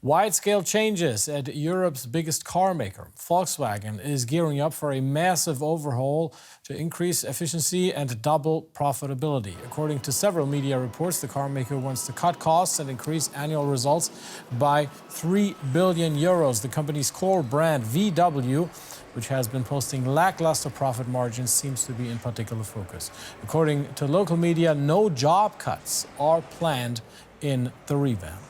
Wide-scale changes at Europe's biggest car maker. Volkswagen is gearing up for a massive overhaul to increase efficiency and double profitability. According to several media reports, the car maker wants to cut costs and increase annual results by 3 billion euros. The company's core brand, VW, which has been posting lackluster profit margins, seems to be in particular focus. According to local media, no job cuts are planned in the revamp.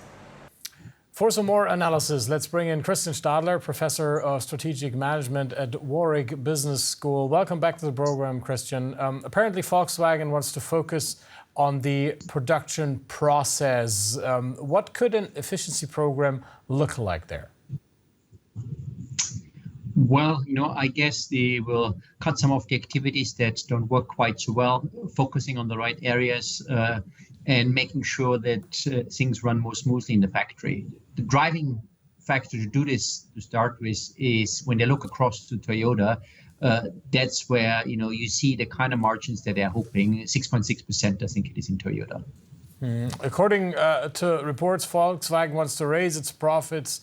For some more analysis, let's bring in Christian Stadler, Professor of Strategic Management at Warwick Business School. Welcome back to the program, Christian. Apparently, Volkswagen wants to focus on the production process. What could an efficiency program look like there? Well, I guess they will cut some of the activities that don't work quite so well, focusing on the right areas and making sure that things run more smoothly in the factory. The driving factor to do this to start with is when they look across to Toyota, that's where, you see the kind of margins that they're hoping, 6.6%, I think it is in Toyota. According to reports, Volkswagen wants to raise its profits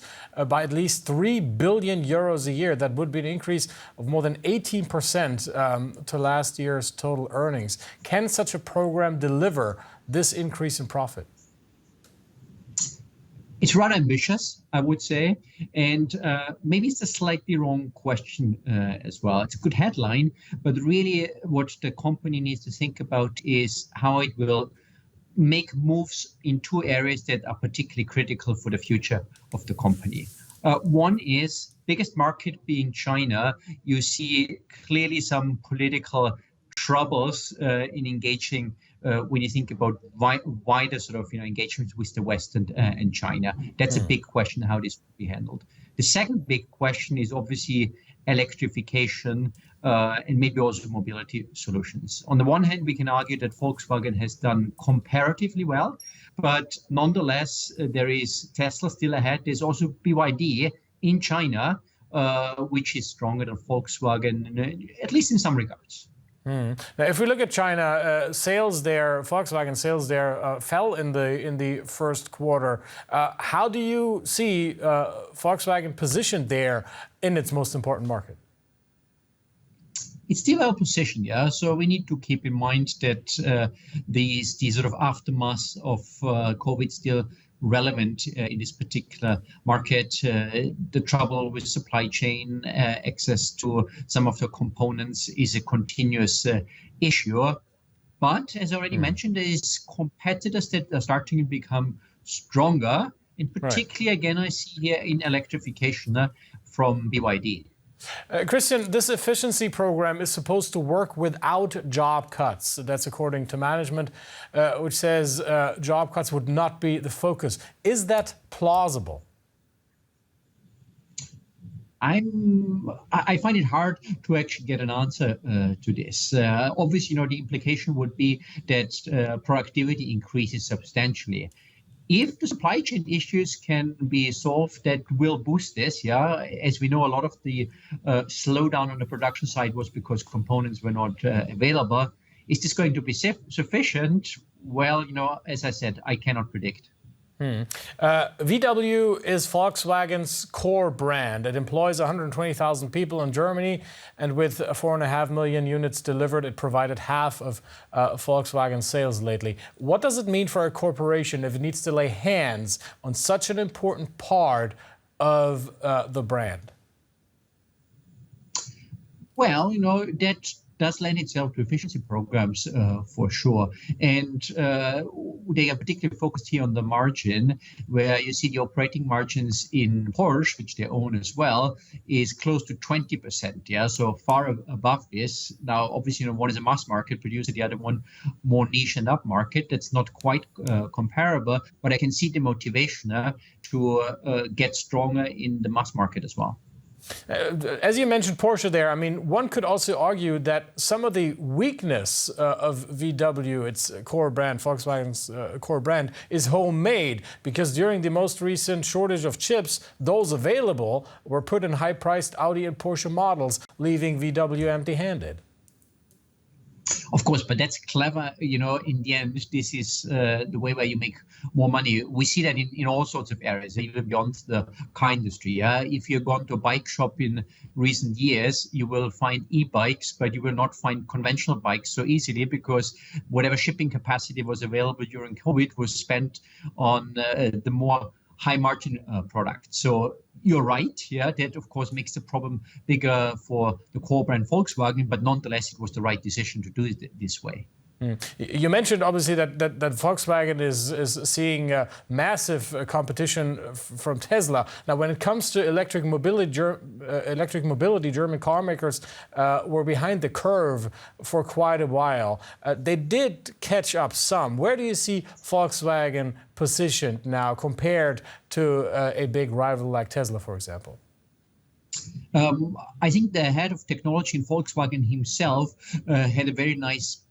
by at least 3 billion euros a year. That would be an increase of more than 18% to last year's total earnings. Can such a program deliver this increase in profit? It's rather ambitious, I would say, and maybe it's a slightly wrong question as well. It's a good headline, but really what the company needs to think about is how it will make moves in two areas that are particularly critical for the future of the company. One is biggest market being China. You see clearly some political troubles in engaging when you think about wider sort of engagement with the West and China. That's a big question, how this will be handled. The second big question is obviously electrification and maybe also mobility solutions. On the one hand, we can argue that Volkswagen has done comparatively well, but nonetheless, there is Tesla still ahead. There's also BYD in China, which is stronger than Volkswagen, at least in some regards. Now, if we look at China, sales there, Volkswagen sales there fell in the first quarter. How do you see Volkswagen positioned there in its most important market? It's still our position, yeah. So we need to keep in mind that these sort of aftermath of COVID still relevant in this particular market. The trouble with supply chain, access to some of the components is a continuous issue. But as I already mentioned, there is competitors that are starting to become stronger. And particularly, again, I see here in electrification from BYD. Christian, this efficiency program is supposed to work without job cuts. That's according to management, which says job cuts would not be the focus. Is that plausible? I find it hard to actually get an answer to this. Obviously, the implication would be that productivity increases substantially. If the supply chain issues can be solved, that will boost this, yeah. As we know, a lot of the slowdown on the production side was because components were not available. Is this going to be sufficient? Well, as I said, I cannot predict. VW is Volkswagen's core brand. It employs 120,000 people in Germany, and with 4.5 million units delivered, it provided half of Volkswagen sales lately. What does it mean for a corporation if it needs to lay hands on such an important part of the brand? Well, that does lend itself to efficiency programs for sure. And they are particularly focused here on the margin, where you see the operating margins in Porsche, which they own as well, is close to 20%. Yeah, so far above this. Now, obviously, one is a mass market producer, the other one more niche and up market. That's not quite comparable, but I can see the motivation to get stronger in the mass market as well. As you mentioned Porsche there, I mean, one could also argue that some of the weakness of VW, its core brand, Volkswagen's core brand, is homemade, because during the most recent shortage of chips, those available were put in high-priced Audi and Porsche models, leaving VW empty-handed. Of course, but that's clever. In the end, this is the way where you make more money. We see that in all sorts of areas, even beyond the car industry. Yeah? If you've gone to a bike shop in recent years, you will find e-bikes, but you will not find conventional bikes so easily because whatever shipping capacity was available during COVID was spent on the more high margin product. So you're right. Yeah, that of course makes the problem bigger for the core brand Volkswagen, but nonetheless, it was the right decision to do it this way. You mentioned obviously that Volkswagen is seeing massive competition from Tesla. Now, when it comes to electric mobility, German car makers were behind the curve for quite a while. They did catch up some. Where do you see Volkswagen positioned now compared to a big rival like Tesla, for example? I think the head of technology in Volkswagen himself had a very nice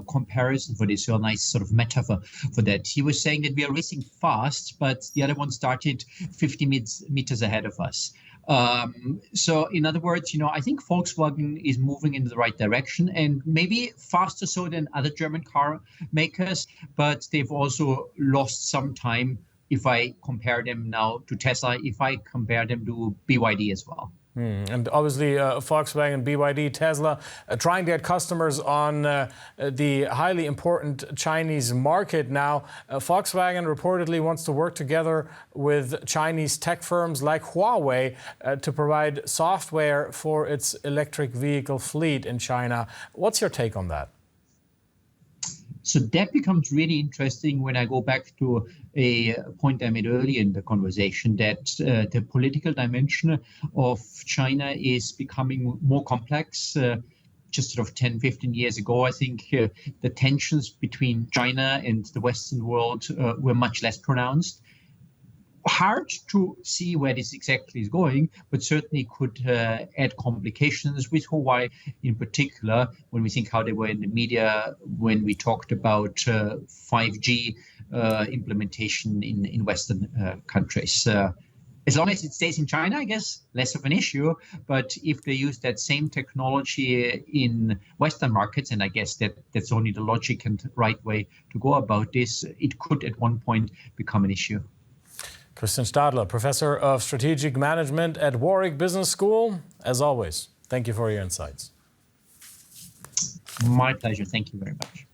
comparison for this, or a nice sort of metaphor for that. He was saying that we are racing fast, but the other one started 50 meters ahead of us. So in other words, I think Volkswagen is moving in the right direction, and maybe faster so than other German car makers, but they've also lost some time if I compare them now to Tesla, if I compare them to BYD as well. And obviously Volkswagen, BYD, Tesla trying to get customers on the highly important Chinese market now. Volkswagen reportedly wants to work together with Chinese tech firms like Huawei to provide software for its electric vehicle fleet in China. What's your take on that? So that becomes really interesting when I go back to a point I made earlier in the conversation, that the political dimension of China is becoming more complex. Just sort of 10, 15 years ago, I think the tensions between China and the Western world were much less pronounced. Hard to see where this exactly is going, but certainly could add complications with Huawei in particular, when we think how they were in the media when we talked about 5G implementation in Western countries. As long as it stays in China, I guess, less of an issue. But if they use that same technology in Western markets, and I guess that's only the logic and right way to go about this, it could at one point become an issue. Christian Stadler, Professor of Strategic Management at Warwick Business School. As always, thank you for your insights. My pleasure. Thank you very much.